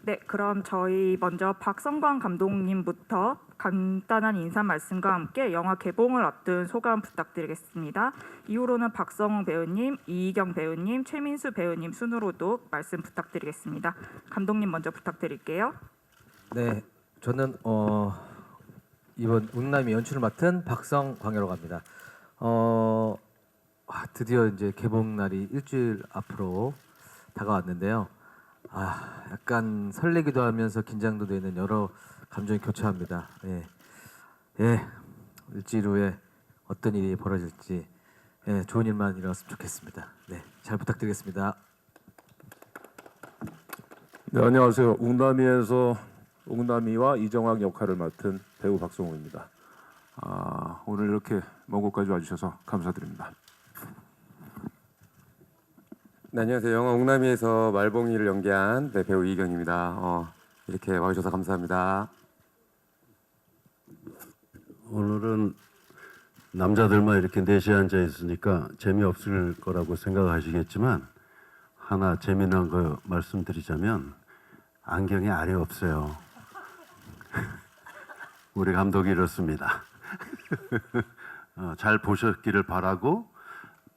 네, 그럼 저희 먼저 박성광 감독님부터 간단한 인사 말씀과 함께 영화 개봉을 앞둔 소감 부탁드리겠습니다. 이후로는 박성웅 배우님, 이희경 배우님, 최민수 배우님 순으로도 말씀 부탁드리겠습니다. 감독님 먼저 부탁드릴게요. 네, 저는 이번 웅남이 연출을 맡은 박성광이라고 합니다. 드디어 이제 개봉 날이 일주일 앞으로 다가왔는데요. 약간 설레기도 하면서 긴장도 되는 여러 감정이 교차합니다. 일주일 후에 어떤 일이 벌어질지 좋은 일만 일어났으면 좋겠습니다. 네, 잘 부탁드리겠습니다. 네, 안녕하세요. 웅남이에서 웅남이와 이정학 역할을 맡은 배우 박성웅입니다. 오늘 이렇게 먼 곳까지 와주셔서 감사드립니다. 네, 안녕하세요. 영화 웅남이에서 말봉이를 연기한 배우 이희경입니다. 이렇게 와주셔서 감사합니다. 오늘은 남자들만 이렇게 넷이 앉아 있으니까 재미없을 거라고 생각하시겠지만 하나 재미난 거 말씀드리자면 안경이 알이 없어요. 우리 감독이 이렇습니다. 잘 보셨기를 바라고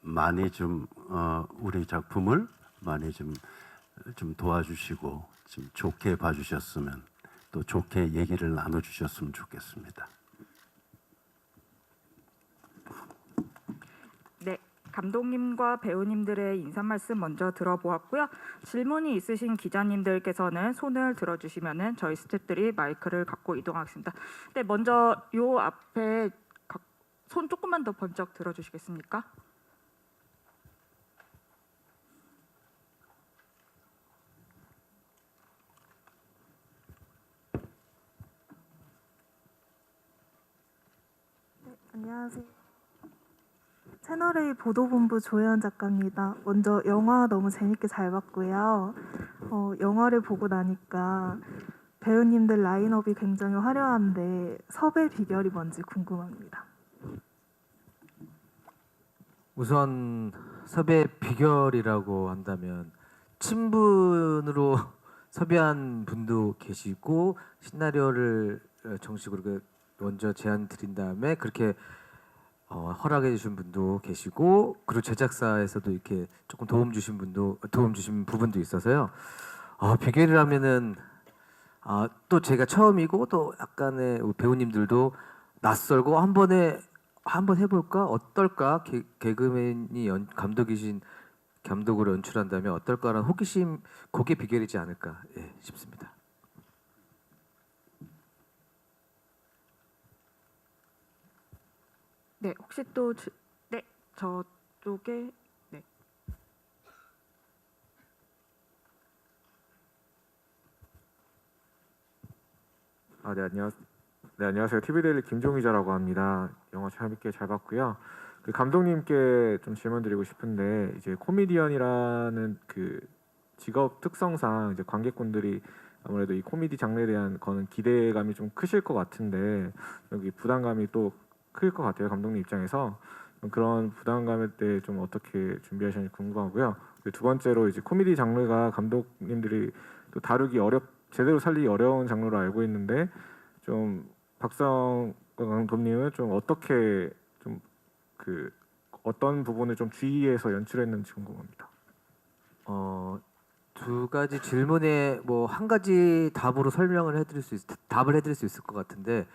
많이 좀 우리 작품을 많이 좀 도와주시고 좀 좋게 봐주셨으면 또 좋게 얘기를 나눠주셨으면 좋겠습니다. 네, 감독님과 배우님들의 인사 말씀 먼저 들어보았고요. 질문이 있으신 기자님들께서는 손을 들어주시면은 저희 스태프들이 마이크를 갖고 이동하겠습니다. 네, 먼저 요 앞에 손 조금만 더 번쩍 들어주시겠습니까? 안녕하세요. 채널A 보도본부 조혜연 작가입니다. 먼저 영화 너무 재밌게 잘 봤고요. 영화를 보고 나니까 배우님들 라인업이 굉장히 화려한데 섭외 비결이 뭔지 궁금합니다. 우선 섭외 비결이라고 한다면 친분으로 섭외한 분도 계시고 시나리오를 정식으로 먼저 제안 드린 다음에 그렇게 허락해 주신 분도 계시고 그리고 제작사에서도 이렇게 조금 도움 주신 부분도 있어서요. 비결이라면은 또 제가 처음이고 또 약간의 배우님들도 낯설고 한번 해볼까 어떨까 개그맨이 감독으로 연출한다면 어떨까라는 호기심 그게 비결이지 않을까 싶습니다. 네, 혹시 또 저쪽에 네. 네, 안녕하세요. TV데일리 김종 기자라고 합니다. 영화 재밌게 잘 봤고요. 그 감독님께 좀 질문드리고 싶은데 이제 코미디언이라는 그 직업 특성상 이제 관객분들이 아무래도 이 코미디 장르에 대한 거는 기대감이 좀 크실 것 같은데 여기 부담감이 또 클 것 같아요. 감독님 입장에서 그런 부담감에 대해 좀 어떻게 준비하셨는지 궁금하고요. 두 번째로 이제 코미디 장르가 감독님들이 또 제대로 살리기 어려운 장르로 알고 있는데 좀 박성 감독님은 좀 어떻게 좀 어떤 부분을 좀 주의해서 연출했는지 궁금합니다. 두 가지 질문에 뭐 한 가지 답을 해드릴 수 있을 것 같은데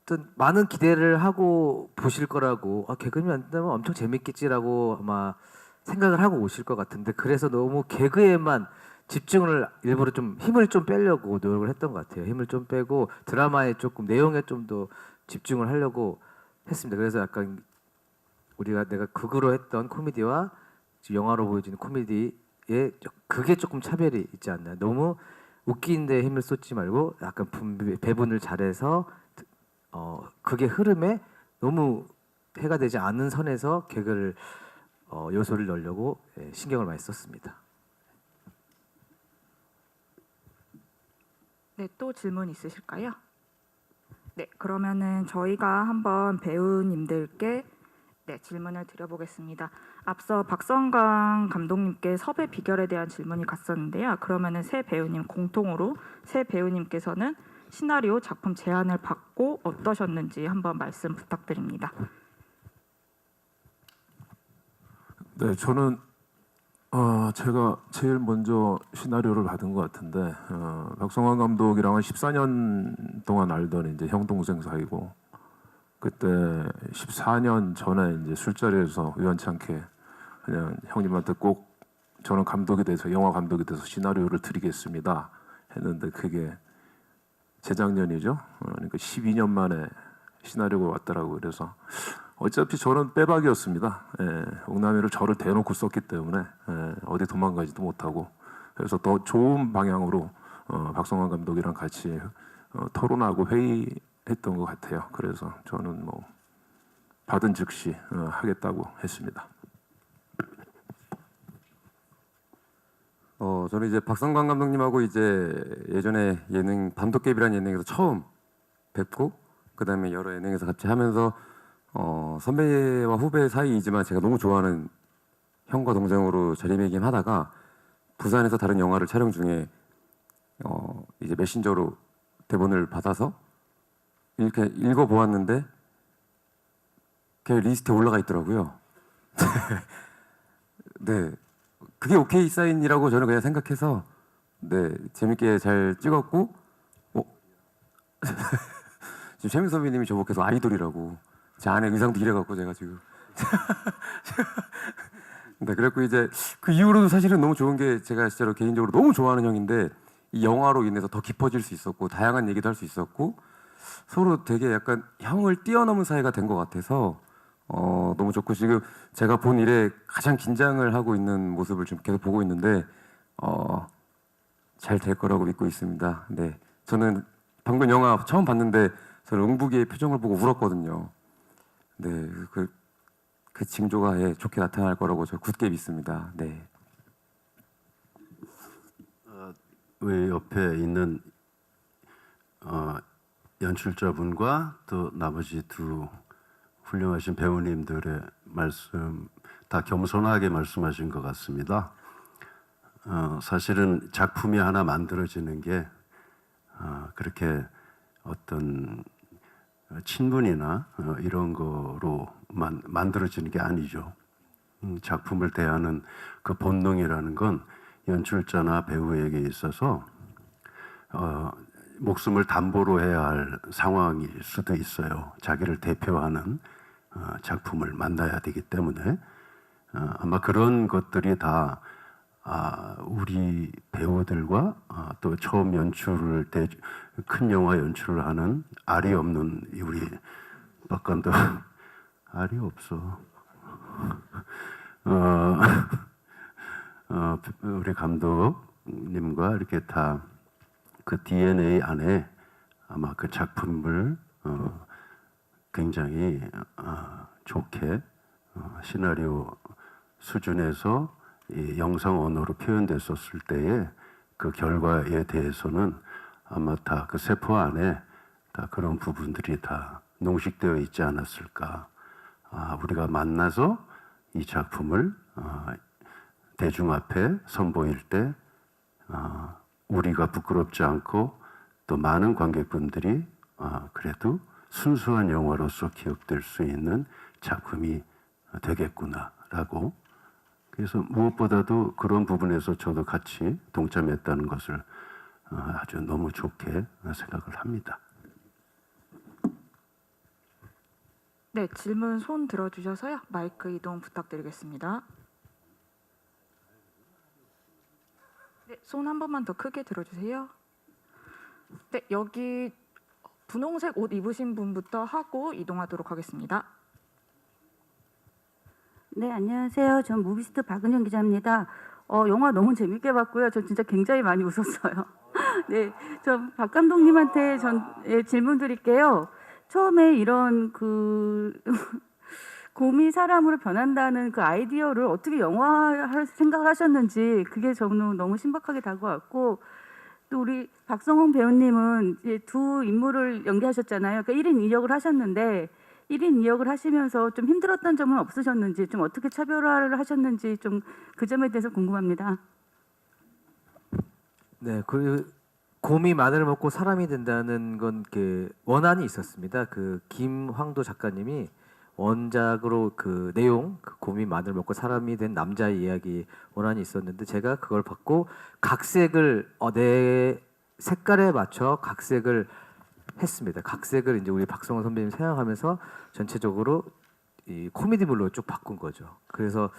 또 많은 기대를 하고 보실 거라고 개그맨 안 된다면 엄청 재밌겠지라고 아마 생각을 하고 오실 것 같은데 그래서 너무 개그에만 집중을 일부러 좀 힘을 좀 빼려고 노력을 했던 것 같아요. 힘을 좀 빼고 드라마에 조금 내용에 좀 더 집중을 하려고 했습니다. 그래서 약간 내가 극으로 했던 코미디와 영화로 보여지는 코미디에 그게 조금 차별이 있지 않나요? 너무 웃기는데 힘을 쏟지 말고 약간 배분을 잘해서 그게 흐름에 너무 해가 되지 않은 선에서 개그를 요소를 넣으려고 신경을 많이 썼습니다. 네, 또 질문 있으실까요? 네, 그러면은 저희가 한번 배우님들께 네, 질문을 드려보겠습니다. 앞서 박성광 감독님께 섭외 비결에 대한 질문이 갔었는데요. 그러면은 세 배우님 공통으로 세 배우님께서는 시나리오 작품 제안을 받고 어떠셨는지 한번 말씀 부탁드립니다. 네, 저는 제가 제일 먼저 시나리오를 받은 것 같은데 박성환 감독이랑은 14년 동안 알던 이제 형 동생 사이고 그때 14년 전에 이제 술자리에서 우연찮게 그냥 형님한테 꼭 저는 감독이 돼서 영화 감독이 돼서 시나리오를 드리겠습니다 했는데 그게 재작년이죠. 그러니까 12년 만에 시나리오가 왔더라고요. 그래서 어차피 저는 빼박이었습니다. 옥남이를 저를 대놓고 썼기 때문에 어디 도망가지도 못하고 그래서 더 좋은 방향으로 박성환 감독이랑 같이 토론하고 회의했던 것 같아요. 그래서 저는 뭐 받은 즉시 하겠다고 했습니다. 저는 이제 박성광 감독님하고 이제 예전에 예능 밤도깨비라는 예능에서 처음 뵙고 그다음에 여러 예능에서 같이 하면서 선배와 후배 사이이지만 제가 너무 좋아하는 형과 동생으로 자리매김하다가 부산에서 다른 영화를 촬영 중에 이제 메신저로 대본을 받아서 이렇게 읽어보았는데 그 리스트에 올라가 있더라고요. 네, 그게 오케이 사인이라고 저는 그냥 생각해서 네 재밌게 잘 찍었고 지금 최민 선배님이 저보고 계속 아이돌이라고 제 안에 의상도 이래갖고 제가 지금 네 그랬고 이제 그 이후로도 사실은 너무 좋은 게 제가 진짜로 개인적으로 너무 좋아하는 형인데 이 영화로 인해서 더 깊어질 수 있었고 다양한 얘기도 할 수 있었고 서로 되게 약간 형을 뛰어넘은 사이가 된 것 같아서 너무 좋고 지금 제가 본 일에 가장 긴장을 하고 있는 모습을 좀 계속 보고 있는데 잘 될 거라고 믿고 있습니다. 네, 저는 방금 영화 처음 봤는데 저는 응북이의 표정을 보고 울었거든요. 네, 그 징조가 좋게 나타날 거라고 저 굳게 믿습니다. 네. 우리 옆에 있는 연출자분과 또 나머지 두 훌륭하신 배우님들의 말씀 다 겸손하게 말씀하신 것 같습니다. 사실은 작품이 하나 만들어지는 게 그렇게 어떤 친분이나 이런 거로만 만들어지는 게 아니죠. 작품을 대하는 그 본능이라는 건 연출자나 배우에게 있어서 목숨을 담보로 해야 할 상황일 수도 있어요. 자기를 대표하는 작품을 만나야 되기 때문에 아마 그런 것들이 다 우리 배우들과 또 처음 연출을 큰 영화 연출을 하는 알이 없는 우리 박 감독 알이 없어. 우리 감독님과 이렇게 다 그 DNA 안에 아마 그 작품을 굉장히 좋게 시나리오 수준에서 이 영상 언어로 표현됐었을 때의 그 결과에 대해서는 아마 다 그 세포 안에 다 그런 부분들이 다 농식되어 있지 않았을까. 우리가 만나서 이 작품을 대중 앞에 선보일 때 우리가 부끄럽지 않고 또 많은 관객분들이 그래도 순수한 영화로서 기억될 수 있는 작품이 되겠구나라고. 그래서 무엇보다도 그런 부분에서 저도 같이 동참했다는 것을 아주 너무 좋게 생각을 합니다. 네, 질문 손 들어주셔서요. 마이크 이동 부탁드리겠습니다. 네, 손 한 번만 더 크게 들어주세요. 네, 여기 분홍색 옷 입으신 분부터 하고 이동하도록 하겠습니다. 네, 안녕하세요. 전 무비스트 박은영 기자입니다. 영화 너무 재밌게 봤고요. 저 진짜 굉장히 많이 웃었어요. 네, 저 박 감독님한테 질문 드릴게요. 처음에 이런 곰이 사람으로 변한다는 그 아이디어를 어떻게 영화할 생각을 하셨는지 그게 저는 너무 신박하게 다가왔고 또 우리 박성홍 배우님은 이제 두 인물을 연기하셨잖아요. 그러니까 1인 2역을 하셨는데 1인 2역을 하시면서 좀 힘들었던 점은 없으셨는지, 좀 어떻게 차별화를 하셨는지 좀 그 점에 대해서 궁금합니다. 네, 그 곰이 마늘을 먹고 사람이 된다는 건 원안이 있었습니다. 그 김황도 작가님이 원작으로 그 내용, 그 곰이 마늘 먹고 사람이 된 남자의 이야기 원안이 있었는데 제가 그걸 받고 각색을 내 색깔에 맞춰 각색을 했습니다. 각색을 이제 우리 박성원 선배님 생각하면서 전체적으로 이 코미디물로 쭉 바꾼 거죠. 그래서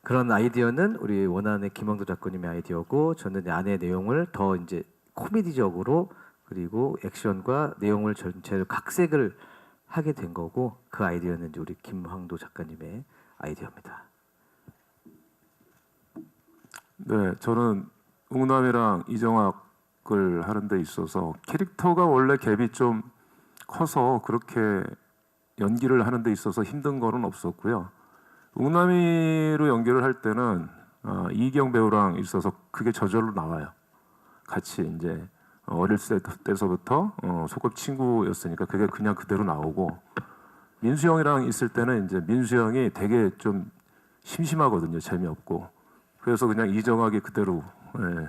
그런 아이디어는 우리 원안의 김황도 작가님의 아이디어고 저는 안의 내용을 더 이제 코미디적으로 그리고 액션과 내용을 전체를 각색을 하게 된 거고 그 아이디어는 이제 우리 김황도 작가님의 아이디어입니다. 네, 저는 웅남이랑 이정학을 하는 데 있어서 캐릭터가 원래 갭이 좀 커서 그렇게 연기를 하는 데 있어서 힘든 거는 없었고요. 웅남이로 연기를 할 때는 이경 배우랑 있어서 그게 저절로 나와요. 같이 이제 어렸을 때서부터 소꿉 친구였으니까 그게 그냥 그대로 나오고 민수 형이랑 있을 때는 이제 민수 형이 되게 좀 심심하거든요. 재미없고 그래서 그냥 이정학이 그대로. 예.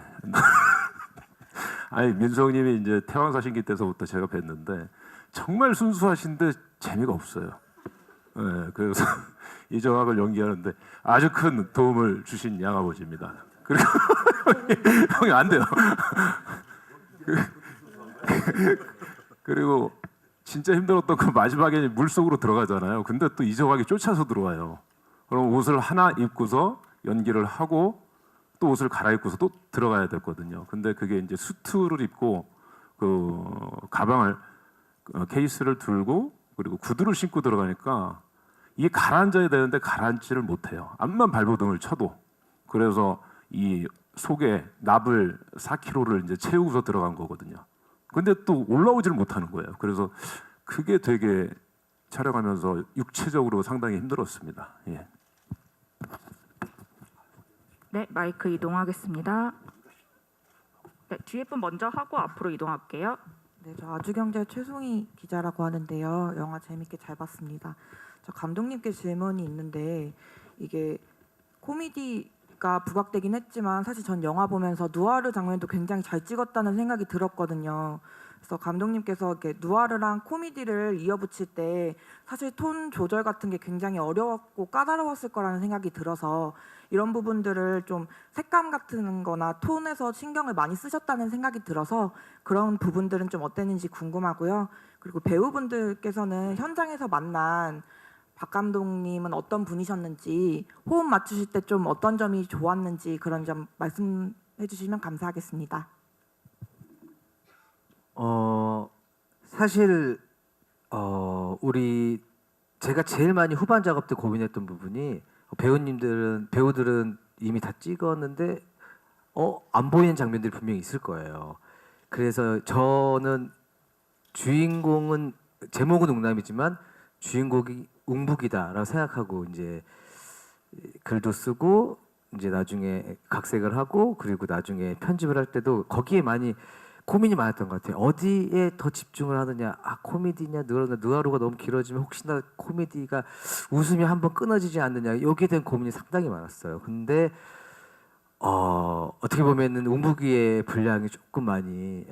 아니 민수 형님이 이제 태왕사신기 때서부터 제가 뵀는데 정말 순수하신데 재미가 없어요. 예, 그래서 이정학을 연기하는데 아주 큰 도움을 주신 양아버지입니다. 그리고 형이 안 돼요. 그리고 진짜 힘들었던 그 마지막에 물속으로 들어가잖아요. 근데 또 이정학이 쫓아서 들어와요. 그럼 옷을 하나 입고서 연기를 하고 또 옷을 갈아입고서 또 들어가야 됐거든요. 근데 그게 이제 수트를 입고 그 가방을 케이스를 들고 그리고 구두를 신고 들어가니까 이게 가라앉아야 되는데 가라앉지를 못해요. 앞만 발버둥을 쳐도. 그래서 이 속에 납을 4kg를 이제 채우고서 들어간 거거든요. 근데 또 올라오지를 못하는 거예요. 그래서 그게 되게 촬영하면서 육체적으로 상당히 힘들었습니다. 예. 네, 마이크 이동하겠습니다. 네, 뒤에 분 먼저 하고 앞으로 이동할게요. 네, 저 아주경제 최송희 기자라고 하는데요. 영화 재밌게 잘 봤습니다. 저 감독님께 질문이 있는데 이게 코미디가 부각되긴 했지만 사실 전 영화 보면서 누아르 장면도 굉장히 잘 찍었다는 생각이 들었거든요. 그래서 감독님께서 이렇게 누아르랑 코미디를 이어붙일 때 사실 톤 조절 같은 게 굉장히 어려웠고 까다로웠을 거라는 생각이 들어서 이런 부분들을 좀 색감 같은 거나 톤에서 신경을 많이 쓰셨다는 생각이 들어서 그런 부분들은 좀 어땠는지 궁금하고요. 그리고 배우분들께서는 현장에서 만난 박 감독님은 어떤 분이셨는지 호흡 맞추실 때 좀 어떤 점이 좋았는지 그런 점 말씀해 주시면 감사하겠습니다. 사실 우리 제가 제일 많이 후반 작업 때 고민했던 부분이 배우들은 이미 다 찍었는데 안 보이는 장면들이 분명히 있을 거예요. 그래서 저는 주인공은 제목은 웅남이지만 주인공이 웅북이다라고 생각하고 이제 글도 쓰고 이제 나중에 각색을 하고 그리고 나중에 편집을 할 때도 거기에 많이 고민이 많았던 것 같아요. 어디에 더 집중을 하느냐, 코미디냐, 느와르가 너무 길어지면 혹시나 코미디가 웃음이 한번 끊어지지 않느냐, 여기에 대한 고민이 상당히 많았어요. 근데 어떻게 보면은 웅북이의 분량이 조금 많이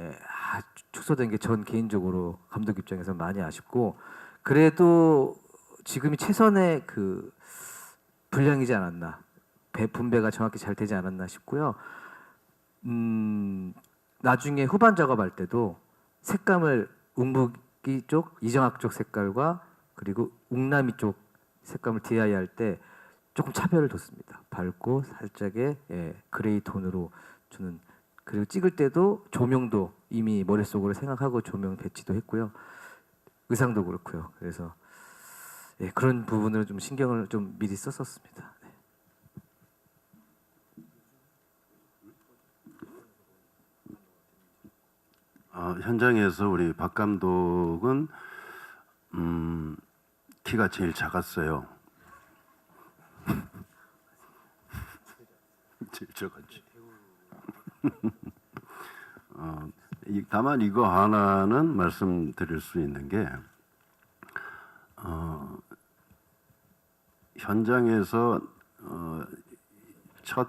축소된 게 전 개인적으로 감독 입장에서 많이 아쉽고 그래도 지금이 최선의 그 분량이지 않았나, 분배가 정확히 잘 되지 않았나 싶고요. 나중에 후반 작업할 때도 색감을 웅북이 쪽, 이정학 쪽 색깔과 그리고 웅남이 쪽 색감을 DI 할 때 조금 차별을 뒀습니다. 밝고 살짝의 그레이 톤으로 주는. 그리고 찍을 때도 조명도 이미 머릿속으로 생각하고 조명 배치도 했고요. 의상도 그렇고요. 그래서 그런 부분을 좀 신경을 좀 미리 썼었습니다. 네. 현장에서 우리 박 감독은 키가 제일 작았어요. 제일 작았지. 다만 이거 하나는 말씀드릴 수 있는 게 현장에서 첫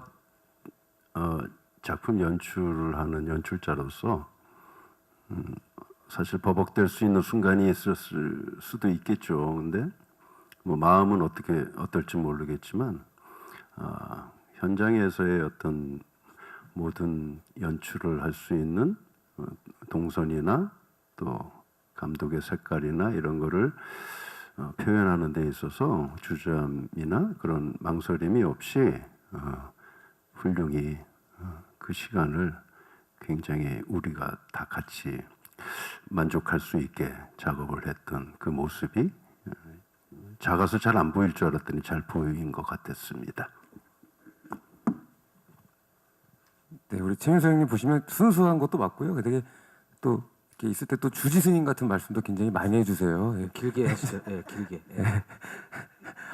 작품 연출을 하는 연출자로서 사실 버벅될 수 있는 순간이 있었을 수도 있겠죠. 근데 뭐 마음은 어떨지 모르겠지만 현장에서의 어떤 모든 연출을 할 수 있는 동선이나 또 감독의 색깔이나 이런 거를 표현하는 데 있어서 주저함이나 그런 망설임이 없이 훌륭히 그 시간을 굉장히 우리가 다 같이 만족할 수 있게 작업을 했던 그 모습이 작아서 잘 안 보일 줄 알았더니 잘 보인 것 같았습니다. 네, 우리 최민수 형님 보시면 순수한 것도 맞고요. 되게 또 이렇게 있을 때 또 주지스님 같은 말씀도 굉장히 많이 해주세요. 예. 길게 하시죠. 예, 길게. 예.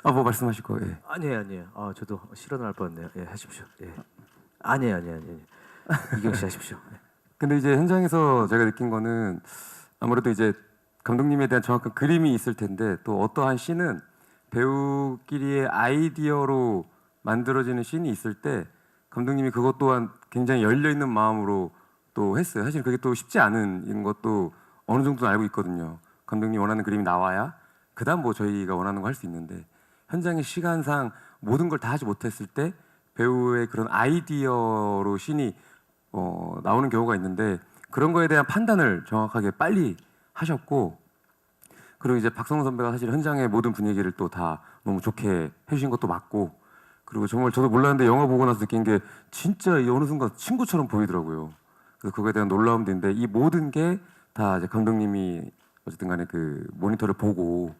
뭐 말씀하실 거예요? 예. 아니에요. 저도 실언할 뻔했네요. 예, 하십시오. 예. 아니에요. 이경 씨 하십시오. 예. 근데 이제 현장에서 제가 느낀 거는 아무래도 이제 감독님에 대한 정확한 그림이 있을 텐데 또 어떠한 씬은 배우끼리의 아이디어로 만들어지는 씬이 있을 때 감독님이 그것 또한 굉장히 열려 있는 마음으로 또 했어요. 사실 그게 또 쉽지 않은 것도 어느 정도는 알고 있거든요. 감독님이 원하는 그림이 나와야 그다음 뭐 저희가 원하는 거 할 수 있는데 현장의 시간상 모든 걸 다 하지 못했을 때 배우의 그런 아이디어로 씬이 나오는 경우가 있는데 그런 거에 대한 판단을 정확하게 빨리 하셨고 그리고 이제 박성훈 선배가 사실 현장의 모든 분위기를 또 다 너무 좋게 해주신 것도 맞고 그리고 정말 저도 몰랐는데 영화 보고 나서 느낀 게 진짜 어느 순간 친구처럼 보이더라고요. 그래서 그거에 대한 놀라움도 있는데 이 모든 게 다 이제 감독님이 어쨌든 간에 그 모니터를 보고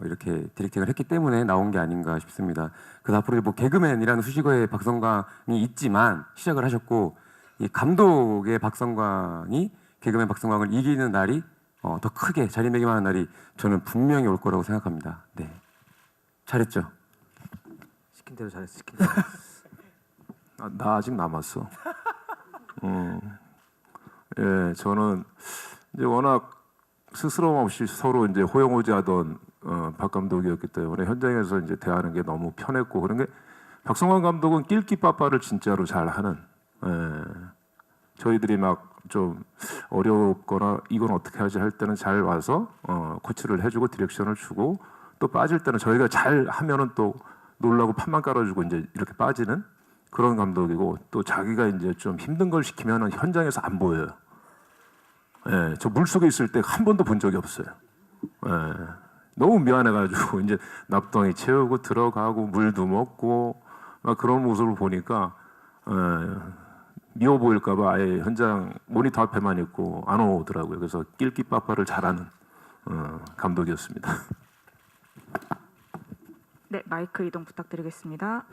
이렇게 디렉팅을 했기 때문에 나온 게 아닌가 싶습니다. 그래서 앞으로 뭐 개그맨이라는 수식어의 박성광이 있지만 시작을 하셨고 이 감독의 박성광이 개그맨 박성광을 이기는 날이 더 크게 자리매김하는 날이 저는 분명히 올 거라고 생각합니다. 네, 잘했죠. 시킨 대로 잘했어. 시킨 대로. 나 아직 남았어. 예, 저는 이제 워낙 스스럼 없이 서로 이제 호영호재하던 박 감독이었기 때문에 현장에서 이제 대하는 게 너무 편했고 그런 게 박성광 감독은 낄끼빠빠를 진짜로 잘하는. 예, 저희들이 막 좀 어렵거나 이건 어떻게 하지 할 때는 잘 와서 코치를 해주고 디렉션을 주고 또 빠질 때는 저희가 잘 하면은 또 놀라고 판만 깔아주고 이제 이렇게 빠지는 그런 감독이고 또 자기가 이제 좀 힘든 걸 시키면은 현장에서 안 보여요. 예, 저 물속에 있을 때 한 번도 본 적이 없어요. 예, 너무 미안해가지고 이제 납덩이 채우고 들어가고 물도 먹고 막 그런 모습을 보니까 미워 보일까봐 아예 현장 모니터 앞에만 있고 안 오더라고요. 그래서 낄끼빠빠를 잘하는 감독이었습니다. 네, 마이크 이동 부탁드리겠습니다.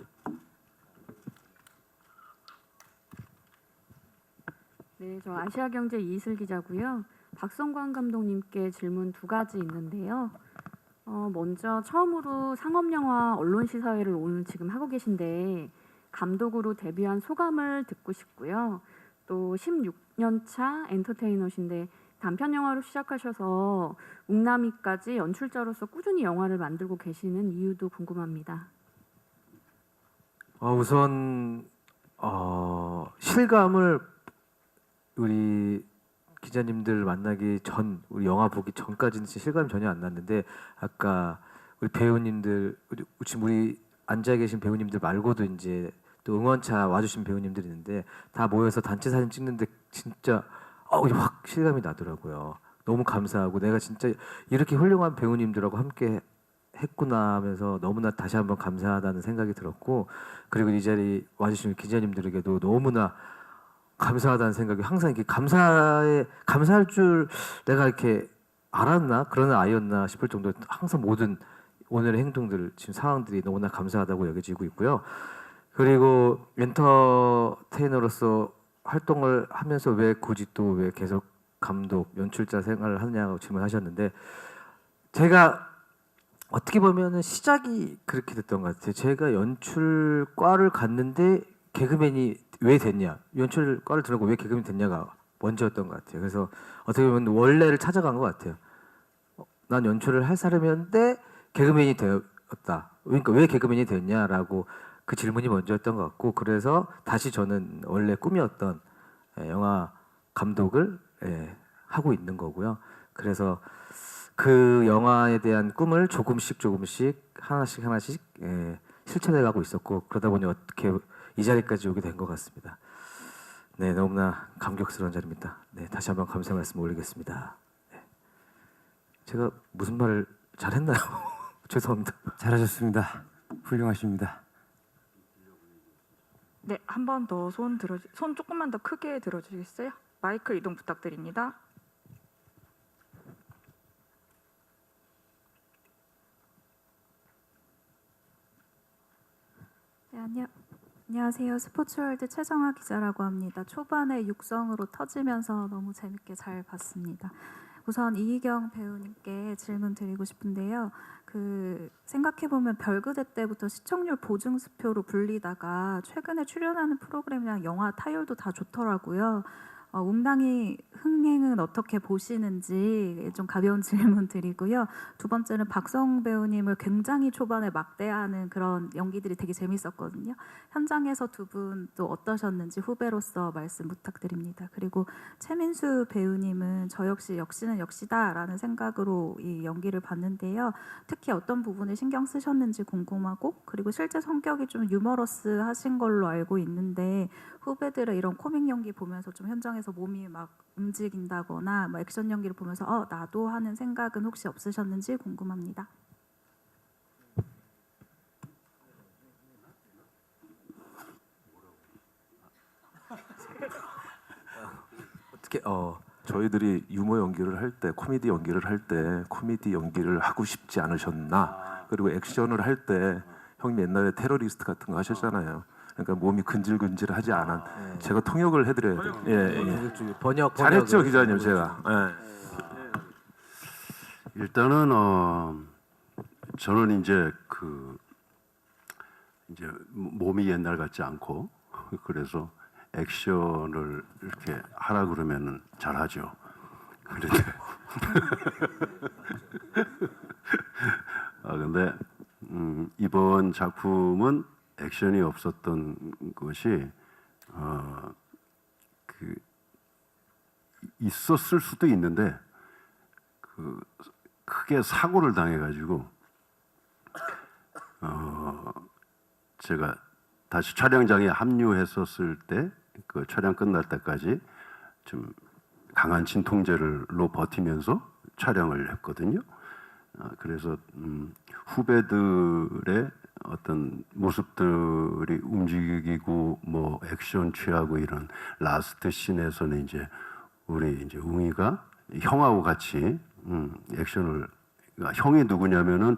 네, 저 아시아경제 이슬 기자고요. 박성광 감독님께 질문 두 가지 있는데요. 먼저 처음으로 상업영화 언론시사회를 오늘 지금 하고 계신데 감독으로 데뷔한 소감을 듣고 싶고요. 또 16년 차 엔터테이너신데 단편 영화로 시작하셔서 웅남이까지 연출자로서 꾸준히 영화를 만들고 계시는 이유도 궁금합니다. 우선 실감을 우리 기자님들 만나기 전, 우리 영화 보기 전까지는 실감이 전혀 안 났는데 아까 우리 배우님들, 지금 우리 앉아 계신 배우님들 말고도 이제 또 응원차 와주신 배우님들이 있는데 다 모여서 단체 사진 찍는데 진짜 확 실감이 나더라고요. 너무 감사하고 내가 진짜 이렇게 훌륭한 배우님들하고 함께 했구나 하면서 너무나 다시 한번 감사하다는 생각이 들었고 그리고 이 자리 와주신 기자님들에게도 너무나 감사하다는 생각이 항상 이렇게 감사할 줄 내가 이렇게 알았나 그런 아이였나 싶을 정도로 항상 모든 오늘의 행동들 지금 상황들이 너무나 감사하다고 여겨지고 있고요. 그리고 엔터테이너로서 활동을 하면서 왜 굳이 또 왜 계속 감독 연출자 생활을 하느냐고 질문하셨는데 제가 어떻게 보면은 시작이 그렇게 됐던 것 같아요. 제가 연출과를 갔는데 개그맨이 왜 됐냐, 연출과를 들어가고 왜 개그맨이 됐냐가 먼저였던 것 같아요. 그래서 어떻게 보면 원래를 찾아간 것 같아요. 난 연출을 할 사람이었는데 개그맨이 되었다. 그러니까 왜 개그맨이 됐냐라고 그 질문이 먼저였던 것 같고 그래서 다시 저는 원래 꿈이었던 영화 감독을 하고 있는 거고요. 그래서 그 영화에 대한 꿈을 조금씩 하나씩 실천해 가고 있었고 그러다 보니 어떻게 이 자리까지 오게 된 것 같습니다. 네, 너무나 감격스러운 자리입니다. 네, 다시 한번 감사 말씀 올리겠습니다. 네. 제가 무슨 말을 잘했나요? 죄송합니다. 잘하셨습니다. 훌륭하십니다. 네, 한 번 더 손 조금만 더 크게 들어주시겠어요? 마이크 이동 부탁드립니다. 네, 안녕하세요. 스포츠월드 최정아 기자라고 합니다. 초반에 육성으로 터지면서 너무 재밌게 잘 봤습니다. 우선 이희경 배우님께 질문 드리고 싶은데요. 생각해보면 별그대 때부터 시청률 보증수표로 불리다가 최근에 출연하는 프로그램이랑 영화 타율도 다 좋더라고요. 웅랑이 흥행은 어떻게 보시는지 좀 가벼운 질문 드리고요. 두 번째는 박성웅 배우님을 굉장히 초반에 막대하는 그런 연기들이 되게 재밌었거든요. 현장에서 두 분 또 어떠셨는지 후배로서 말씀 부탁드립니다. 그리고 최민수 배우님은 저 역시는 역시다라는 생각으로 이 연기를 봤는데요. 특히 어떤 부분을 신경 쓰셨는지 궁금하고 그리고 실제 성격이 좀 유머러스하신 걸로 알고 있는데 후배들의 이런 코믹 연기 보면서 좀 현장에서 몸이 막 움직인다거나 뭐 액션 연기를 보면서 나도 하는 생각은 혹시 없으셨는지 궁금합니다. 어떻게 저희들이 유머 연기를 할 때, 코미디 연기를 할 때 코미디 연기를 하고 싶지 않으셨나? 그리고 액션을 할 때 형님 옛날에 테러리스트 같은 거 하셨잖아요. 그러니까 몸이 근질근질하지 않은 제가 통역을 해드려야 돼요. 예. 번역 잘했죠 기자님 제가. 일단은 저는 이제 몸이 옛날 같지 않고 그래서 액션을 이렇게 하라 그러면은 잘하죠. 그런데 근데 이번 작품은 액션이 없었던 것이 있었을 수도 있는데 크게 사고를 당해가지고 제가 다시 촬영장에 합류했었을 때 그 촬영 끝날 때까지 좀 강한 진통제로 버티면서 촬영을 했거든요. 그래서 후배들의 어떤 모습들이 움직이고 뭐 액션 취하고 이런 라스트 씬에서는 이제 우리 이제 웅이가 형하고 같이 액션을 형이 누구냐면은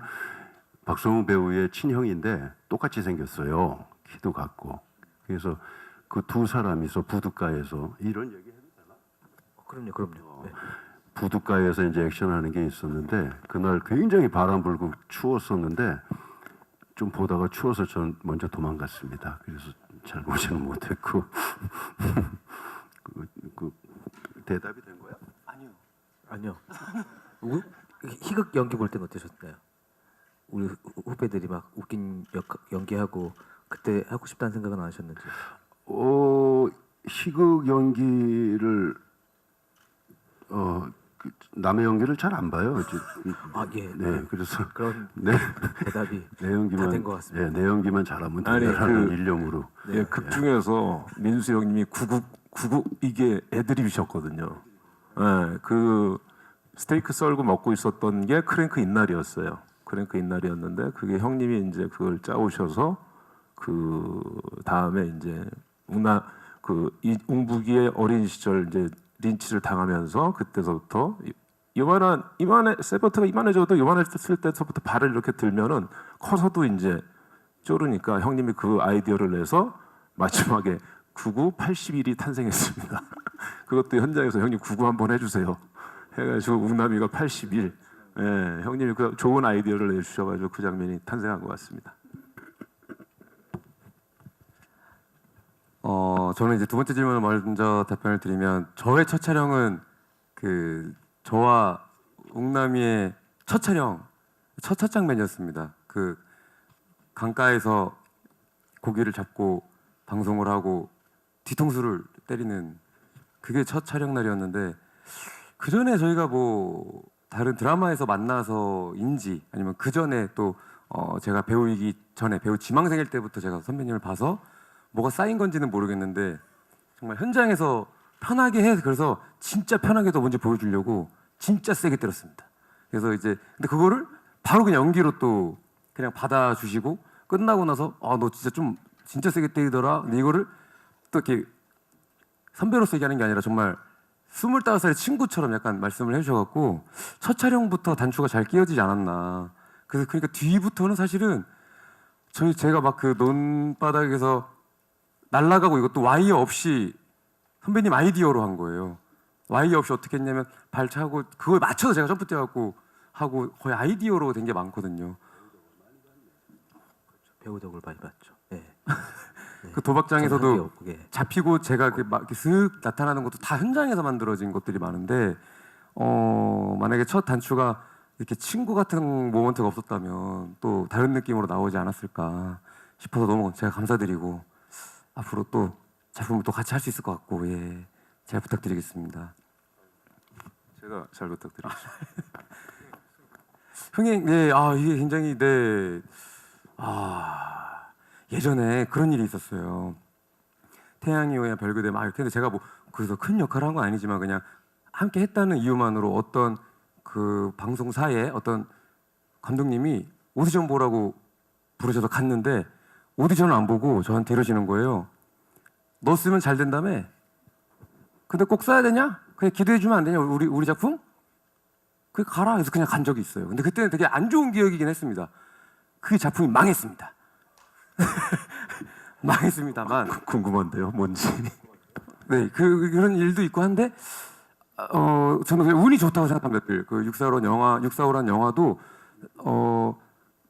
박성웅 배우의 친형인데 똑같이 생겼어요. 키도 같고. 그래서 그 두 사람이서 부둣가에서 이런 얘기 해도 되나? 그럼요. 네. 부둣가에서 이제 액션하는 게 있었는데 그날 굉장히 바람 불고 추웠었는데 좀 보다가 추워서 전 먼저 도망갔습니다. 그래서 잘 보지는 못했고 그 대답이 된 거야? 아니요. 희극 연기 볼 때는 어떠셨나요? 우리 후배들이 막 웃긴 연기하고 그때 하고 싶다는 생각은 안 하셨는지? 희극 연기를 남의 연기를 잘 안 봐요. 예. 네, 그래서 그런 네. 대답이 내 연기만 다 된 것 같습니다. 내 연기만 잘하면 된다는 일념으로. 예, 극 중에서 민수 형님이 구국 이게 애드립이셨거든요. 예, 그 스테이크 썰고 먹고 있었던 게 크랭크 인날이었어요. 크랭크 인날이었는데 그게 형님이 이제 그걸 짜오셔서 그 다음에 이제 웅북이의 어린 시절 이제 린치를 당하면서 그때서부터 세버트가 이만해져도 요만했을 때서부터 발을 이렇게 들면은 커서도 이제 쪼르니까 형님이 그 아이디어를 내서 마지막에 99, 81이 탄생했습니다. 그것도 현장에서 형님 99 한번 해주세요. 해가지고 웅남이가 81. 예, 형님이 그 좋은 아이디어를 내주셔가지고 그 장면이 탄생한 것 같습니다. 저는 이제 두 번째 질문을 먼저 답변을 드리면 저의 첫 촬영은 저와 웅남이의 첫 촬영, 첫 장면이었습니다. 강가에서 고기를 잡고 방송을 하고 뒤통수를 때리는 그게 첫 촬영 날이었는데 그 전에 저희가 뭐 다른 드라마에서 만나서인지 아니면 그 전에 또 제가 배우이기 전에 배우 지망생일 때부터 제가 선배님을 봐서 뭐가 쌓인 건지는 모르겠는데 정말 현장에서 편하게 해 그래서 진짜 편하게 더 먼저 보여주려고 진짜 세게 때렸습니다. 그래서 이제 근데 그거를 바로 그냥 연기로 또 그냥 받아주시고 끝나고 나서 너 진짜 좀 진짜 세게 때리더라. 근데 이거를 또 이렇게 선배로서 얘기하는 게 아니라 정말 25살의 친구처럼 약간 말씀을 해주셔갖고 첫 촬영부터 단추가 잘 끼어지지 않았나. 그래서 그러니까 뒤부터는 사실은 제가 막 그 논바닥에서 날아가고 이것도 와이어 없이 선배님 아이디어로 한 거예요. 와이어 없이 어떻게 했냐면 발차고 그걸 맞춰서 제가 점프 뛰어갖고 하고 거의 아이디어로 된 게 많거든요. 배우 덕을 많이 봤죠. 네. 그 도박장에서도 없고, 예. 잡히고 제가 막 이렇게 슥 나타나는 것도 다 현장에서 만들어진 것들이 많은데 만약에 첫 단추가 이렇게 친구 같은 모먼트가 없었다면 또 다른 느낌으로 나오지 않았을까 싶어서 너무 제가 감사드리고 앞으로 또 작품을 또 같이 할 수 있을 것 같고 예, 잘 부탁드리겠습니다. 제가 잘 부탁드리겠습니다. 흥행 네, 이게 굉장히 예전에 그런 일이 있었어요. 태양이 오야 별그대 막 이렇게 했는데 제가 뭐 그래서 큰 역할을 한 건 아니지만 그냥 함께 했다는 이유만으로 어떤 그 방송사에 어떤 감독님이 오디션 보라고 부르셔서 갔는데 오디션을 안 보고 저한테 이러시는 거예요. 너 쓰면 잘 된다며? 근데 꼭 써야 되냐? 그냥 기대해 주면 안 되냐? 우리 작품? 그 가라. 그래서 그냥 간 적이 있어요. 근데 그때는 되게 안 좋은 기억이긴 했습니다. 그 작품이 망했습니다. 망했습니다만 궁금한데요, 뭔지. 네, 그런 일도 있고 한데 저는 그냥 운이 좋다고 생각합니다. 그 645란 영화도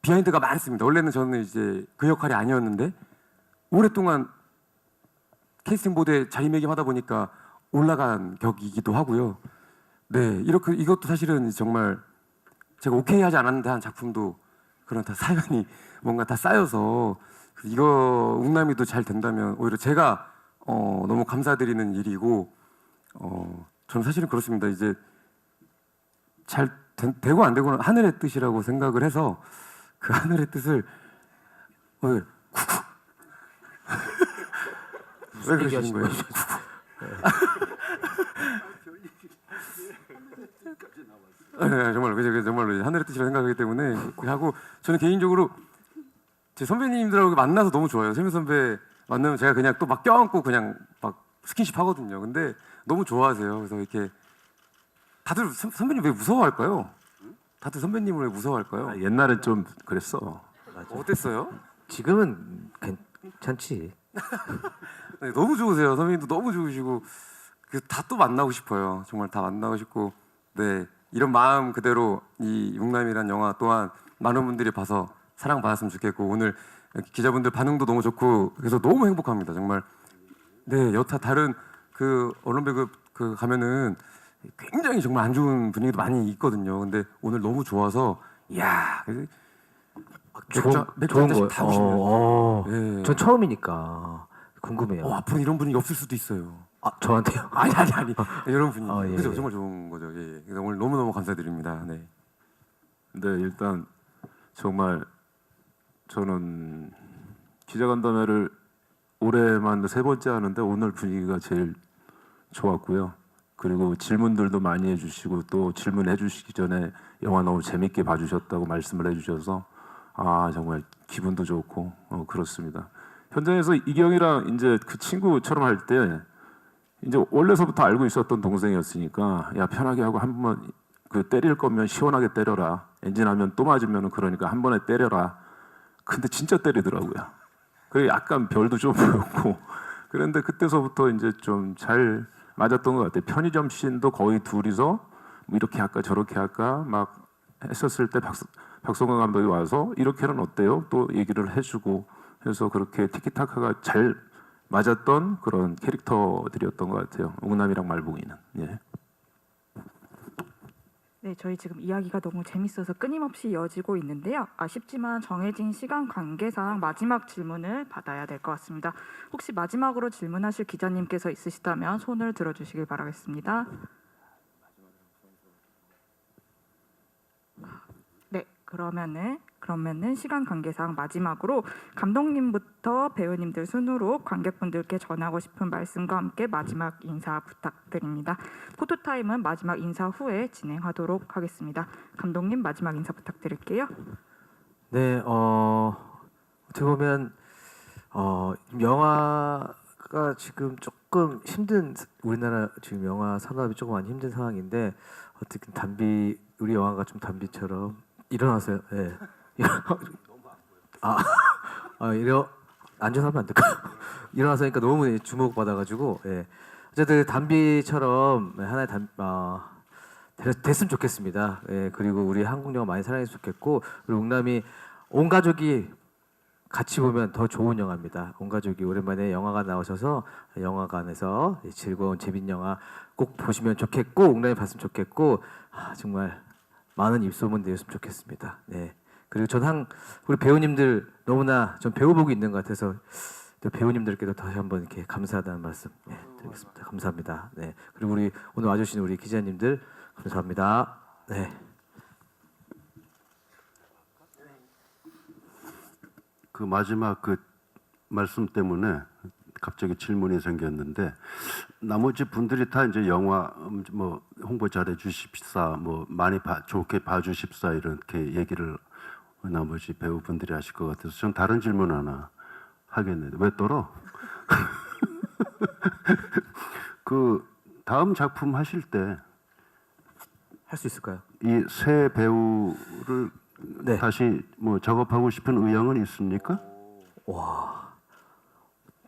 비하인드가 많습니다. 원래는 저는 이제 그 역할이 아니었는데 오랫동안 캐스팅 보드에 자리매김하다 보니까 올라간 격이기도 하고요. 네, 이것도 사실은 정말 제가 오케이 하지 않았는데 한 작품도 그런 다 사연이 뭔가 다 쌓여서 이거 웅남이도 잘 된다면 오히려 제가 너무 감사드리는 일이고 저는 사실은 그렇습니다. 이제 잘 되고 안 되고는 하늘의 뜻이라고 생각을 해서 그 하늘의 뜻을 왜 그러시는 거예요? 네, 정말로 하늘의 뜻이라고 생각하기 때문에 하고 저는 개인적으로 제 선배님들하고 만나서 너무 좋아요. 세미 선배 만나면 제가 그냥 또 막 껴안고 그냥 막 스킨십 하거든요. 근데 너무 좋아하세요. 그래서 이렇게 다들 선배님 왜 무서워할까요? 다들 선배님을 왜 무서워할까요? 옛날엔 좀 그랬어. 어땠어요? 지금은 괜찮지. 네, 너무 좋으세요. 선배님도 너무 좋으시고 다 또 만나고 싶어요. 정말 다 만나고 싶고 네 이런 마음 그대로 이 웅남이란 영화 또한 많은 분들이 봐서 사랑받았으면 좋겠고 오늘 기자분들 반응도 너무 좋고 그래서 너무 행복합니다. 정말 네 여타 다른 그 언론배급 가면은 굉장히 정말 안 좋은 분위기도 많이 있거든요. 근데 오늘 너무 좋아서 이야 맥주 한 잔씩 다 오시네요. 네. 전 처음이니까 궁금해요. 앞으로 이런 분위기 없을 수도 있어요. 저한테요? 아니 이런 분위기 예. 그죠 정말 좋은 거죠. 예. 그래서 오늘 너무 감사드립니다. 네. 네, 일단 정말 저는 기자간담회를 올해만 3번째 하는데 오늘 분위기가 제일 좋았고요. 그리고 질문들도 많이 해주시고 또 질문해 주시기 전에 영화 너무 재밌게 봐주셨다고 말씀을 해주셔서 정말 기분도 좋고 그렇습니다. 현장에서 이경이랑 이제 그 친구처럼 할 때 이제 원래서부터 알고 있었던 동생이었으니까 야 편하게 하고 한 번만 때릴 거면 시원하게 때려라. 엔진하면 또 맞으면 그러니까 한 번에 때려라. 근데 진짜 때리더라고요. 그래 약간 별도 좀 보였고 그런데 그때서부터 이제 좀 잘 맞았던 것 같아요. 편의점 씬도 거의 둘이서 뭐 이렇게 할까 저렇게 할까 막 했었을 때 박성광 감독이 와서 이렇게는 어때요? 또 얘기를 해주고 해서 그렇게 티키타카가 잘 맞았던 그런 캐릭터들이었던 것 같아요. 웅남이랑 말봉이는. 예. 네, 저희 지금 이야기가 너무 재밌어서 끊임없이 이어지고 있는데요. 아쉽지만 정해진 시간 관계상 마지막 질문을 받아야 될 것 같습니다. 혹시 마지막으로 질문하실 기자님께서 있으시다면 손을 들어주시길 바라겠습니다. 네, 그러면은 시간 관계상 마지막으로 감독님부터 배우님들 순으로 관객분들께 전하고 싶은 말씀과 함께 마지막 인사 부탁드립니다. 포토타임은 마지막 인사 후에 진행하도록 하겠습니다. 감독님 마지막 인사 부탁드릴게요. 네, 어떻게 보면 영화가 지금 조금 힘든 우리나라 지금 영화 산업이 조금 많이 힘든 상황인데 어떻게 우리 영화가 좀 단비처럼 일어나세요. 예. 앉아서 하면 안 될까? 일어나서니까 너무 주목받아가지고 예. 어쨌든 단비처럼 하나의 됐으면 좋겠습니다. 예. 그리고 우리 한국 영화 많이 사랑했으면 좋겠고 그리고 웅남이 온 가족이 같이 보면 더 좋은 영화입니다. 온 가족이 오랜만에 영화관 나오셔서 영화관에서 즐거운 재밌는 영화 꼭 보시면 좋겠고 웅남이 봤으면 좋겠고 정말 많은 입소문 내었으면 좋겠습니다. 네. 그리고 우리 배우님들 너무나 전 배워보고 있는 것 같아서 또 배우님들께도 다시 한번 이렇게 감사하다는 말씀 드리겠습니다. 감사합니다. 네. 그리고 오늘 와주신 우리 기자님들 감사합니다. 네. 그 마지막 그 말씀 때문에 갑자기 질문이 생겼는데 나머지 분들이 다 이제 영화 뭐 홍보 잘해 주십사 뭐 많이 좋게 봐주십사 이렇게 얘기를 나머지 배우분들이 하실 것 같아서 전 다른 질문 하나 하겠는데 왜 떨어? 그 다음 작품 하실 때 할 수 있을까요? 이 새 배우를 네. 다시 뭐 작업하고 싶은 의향은 있습니까? 와,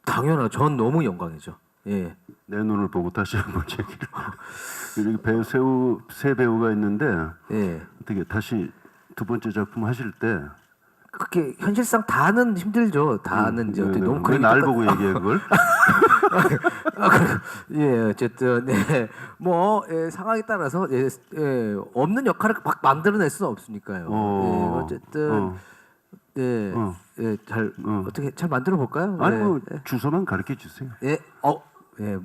당연하죠. 전 너무 영광이죠. 예. 내 눈을 보고 다시 한번 얘기를. 이렇게 새 배우가 있는데 예. 어떻게 다시 두 번째 작품 하실 때 그렇게 현실상 다는 힘들죠. 다는 이제 어떻게 너무 왜 날 보고 얘기해 그걸? 예, 어쨌든 상황에 따라서 없는 역할을 막 만들어낼 수는 없으니까요. 어쨌든 어떻게 잘 만들어 볼까요? 아니 뭐 주소만 가르쳐 주세요.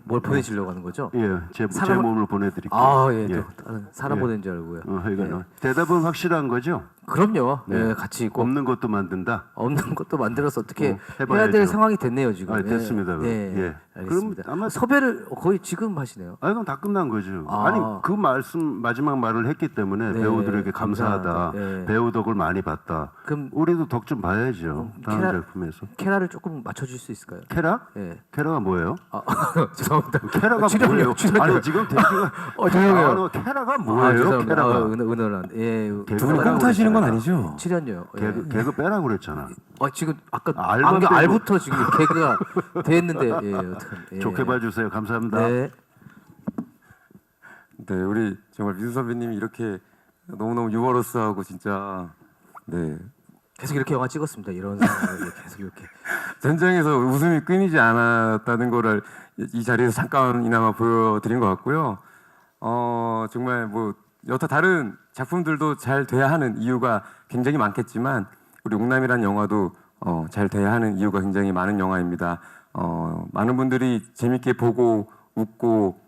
뭘 보내시려고 하는 거죠? 예, 제 몸을 보내드릴게요. 사람 보낸 줄 알고요. 대답은 확실한 거죠? 그럼요. 네, 같이 있고 없는 것도 만든다. 없는 것도 만들어서 어떻게 해봐야죠. 해야 될 상황이 됐네요 지금. 됐습니다. 네, 알겠습니다. 그럼 아마 섭외를 거의 지금 하시네요. 그럼 다 끝난 거죠. 아니 그 마지막 말을 했기 때문에 배우들에게 감사하다. 배우 덕을 많이 봤다. 그럼 우리도 덕 좀 봐야죠. 다음 작품에서. 케라를 조금 맞춰줄 수 있을까요? 케라? 네. 케라가 뭐예요? 죄송합니다. 케라가 뭐예요? 아니 지금 대기가 죄송해요. 케라가 뭐예요? 케라가 은은한. 두 분 꽁트하시는 건 아니죠? 출연료. 개그 빼라고 그랬잖아. 지금 아까 알만 알부터 지금 개그가 됐는데 어떡하면. 좋게 봐주세요. 감사합니다. 네. 네, 우리 정말 민수 선배님이 이렇게 너무너무 유머러스하고 진짜 계속 이렇게 영화 찍었습니다. 이런 상황을 계속 이렇게. 전장에서 웃음이 끊이지 않았다는 거를 이 자리에서 잠깐이나마 보여드린 것 같고요. 정말 뭐 여타 다른 작품들도 잘 돼야 하는 이유가 굉장히 많겠지만 우리 웅남이라는 영화도 잘 돼야 하는 이유가 굉장히 많은 영화입니다. 많은 분들이 재밌게 보고 웃고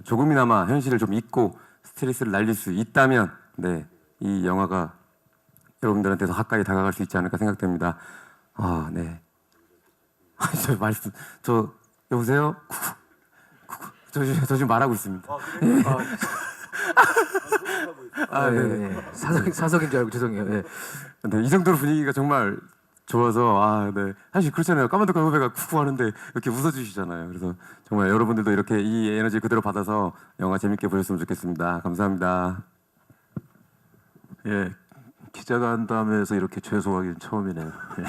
조금이나마 현실을 좀 잊고 스트레스를 날릴 수 있다면 이 영화가 여러분들한테 더 가까이 다가갈 수 있지 않을까 생각됩니다. 여보세요? 저 지금 말하고 있습니다. 사석인 줄 알고 죄송해요. 네. 이 정도로 분위기가 정말 좋아서 사실 그렇잖아요. 까만득한 후배가 쿠쿠 하는데 이렇게 웃어주시잖아요. 그래서 정말 여러분들도 이렇게 이 에너지 그대로 받아서 영화 재밌게 보셨으면 좋겠습니다. 감사합니다. 예, 기자간담회에서 이렇게 죄송하기는 처음이네요. 예,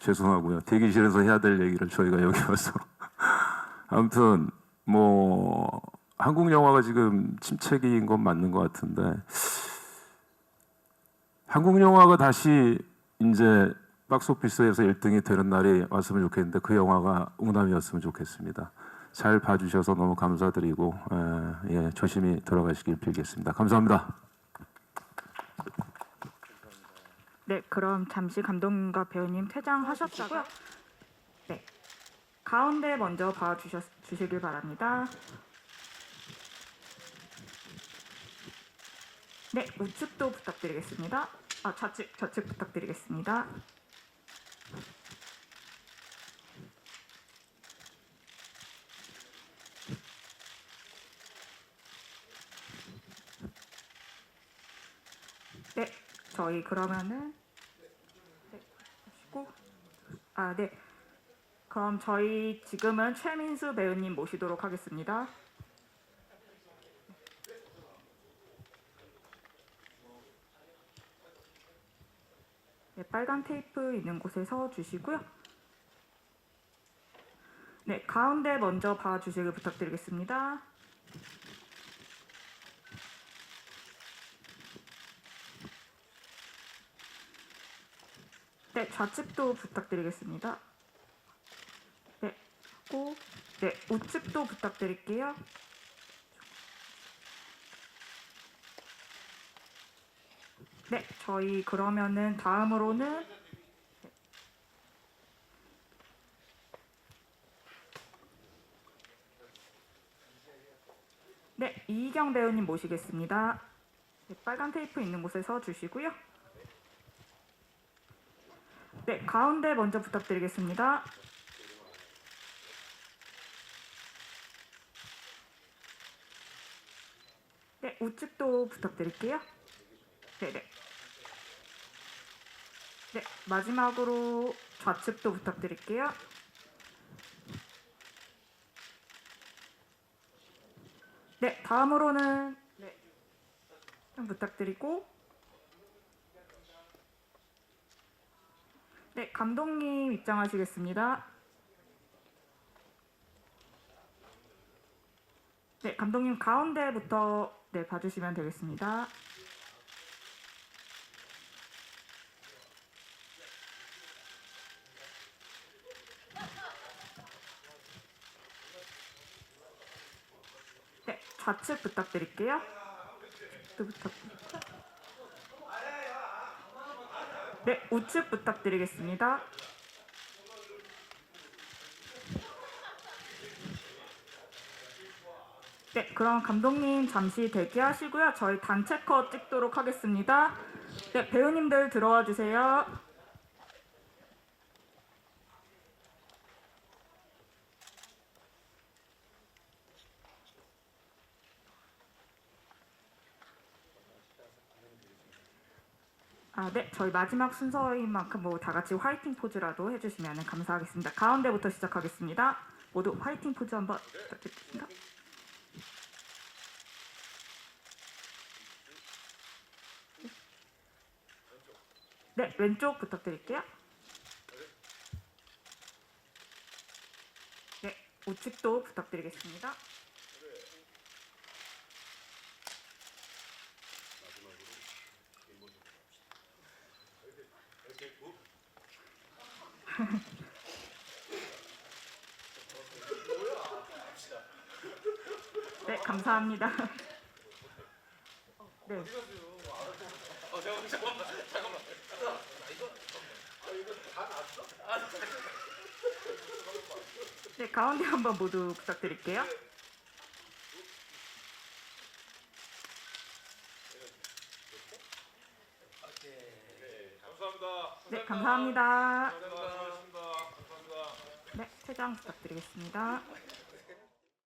죄송하고요. 대기실에서 해야 될 얘기를 저희가 여기 와서 아무튼 뭐 한국 영화가 지금 침체기인 건 맞는 것 같은데 한국 영화가 다시 이제 박스오피스에서 1등이 되는 날이 왔으면 좋겠는데 그 영화가 웅남이었으면 좋겠습니다. 잘 봐주셔서 너무 감사드리고 예, 조심히 돌아가시길 빌겠습니다. 감사합니다. 네, 그럼 잠시 감독님과 배우님 퇴장하셨다고요? 네, 가운데 먼저 봐주시길 바랍니다. 네, 우측도 부탁드리겠습니다. 좌측 부탁드리겠습니다. 네, 저희 그러면은 하시고 네, 그럼 저희 지금은 최민수 배우님 모시도록 하겠습니다. 네, 빨간 테이프 있는 곳에 서 주시고요. 네, 가운데 먼저 봐주시길 부탁드리겠습니다. 네, 좌측도 부탁드리겠습니다. 네, 하고 네, 우측도 부탁드릴게요. 네, 저희 그러면은 다음으로는 네, 이희경 배우님 모시겠습니다. 네, 빨간 테이프 있는 곳에 서 주시고요. 네, 가운데 먼저 부탁드리겠습니다. 네, 우측도 부탁드릴게요. 네네. 네, 마지막으로 좌측도 부탁드릴게요. 네, 다음으로는 네, 좀 부탁드리고 네, 감독님 입장하시겠습니다. 네, 감독님 가운데부터 네, 봐주시면 되겠습니다. 네, 좌측 부탁드릴게요. 또 부탁드릴게요. 네, 우측 부탁드리겠습니다. 네, 그럼 감독님 잠시 대기하시고요. 저희 단체 컷 찍도록 하겠습니다. 네, 배우님들 들어와 주세요. 네, 저희 마지막 순서인 만큼 뭐 다 같이 화이팅 포즈라도 해주시면 감사하겠습니다. 가운데부터 시작하겠습니다. 모두 화이팅 포즈 한번 부탁드리겠습니다. 네, 왼쪽 부탁드릴게요. 네, 우측도 부탁드리겠습니다. 네, 감사합니다. 네. 네, 가운데 한번 모두 부탁드릴게요. 네, 감사합니다. 네, 퇴장 부탁드리겠습니다.